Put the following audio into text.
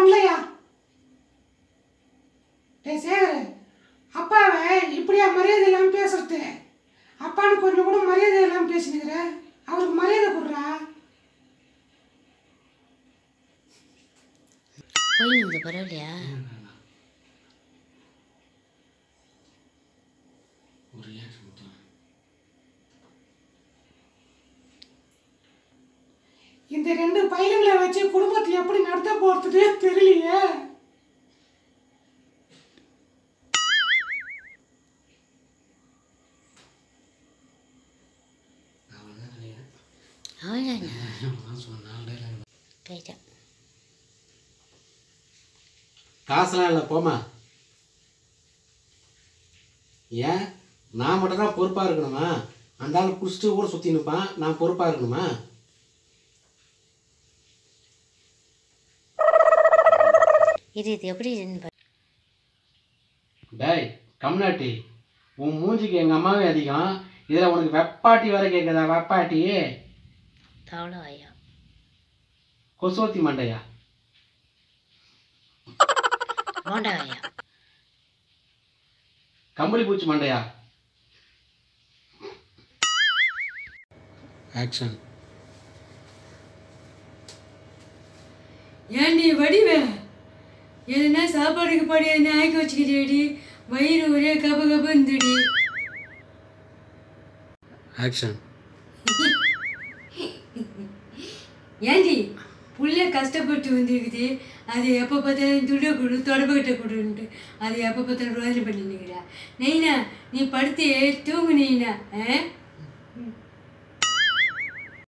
பண்ணலையா? டேய் சேகர், அப்பாவை இப்படியா மரியாதை இல்லாமல் பேசுறது? அப்பான்னு கொஞ்சம் கூட மரியாதை இல்லாமல் பேசினுக்கிற. அவருக்கு மரியாதை கொடுறா. போய் பரவாயில்லையா? இந்த 2 பையன்களை வச்சு குடும்பத்தை எப்படி நடத்த போறதுன்னு தெரியலையே. காசுலாம் இல்லை போமா. ஏன் நான் மட்டும் தான் பொறுப்பாக இருக்கணுமா? அந்த ஆள் குடிச்சிட்டு கூட சுற்றி நிற்பான், நான் பொறுப்பாக இருக்கணுமா? இது எப்படி? டேய் கம்னாட்டி, உன் மூஞ்சிக்கு எங்கள் அம்மாவே அதிகம். இதில் உனக்கு வெப்பாட்டி வர கேட்குதா? வெப்பாட்டி தவளை ஐயா, கொசுவத்தி மண்டையா, போண்டா ஐயா, கம்பளி பூச்சி மண்டையா. ஆக்ஷன். ஏன்டி வடிவே, எதுனா சாப்பாடுக்கு பாடி என்ன ஆக்கி வச்சுக்கிட்டேடி? வயிறு ஒரே கப கப இருந்துடி. ஆக்ஷன். ஏன்டி புள்ள கஷ்டப்பட்டு வந்துருக்குது, அது எப்போ பார்த்தாலும் துட கொடு தொடப்பக்கிட்ட கொடுன்ட்டு அது எப்போ பார்த்தாலும் ரோதனை பண்ணின்னுக்கிறா. நெய்னா நீ படுத்து தூங்கு நெய்னா.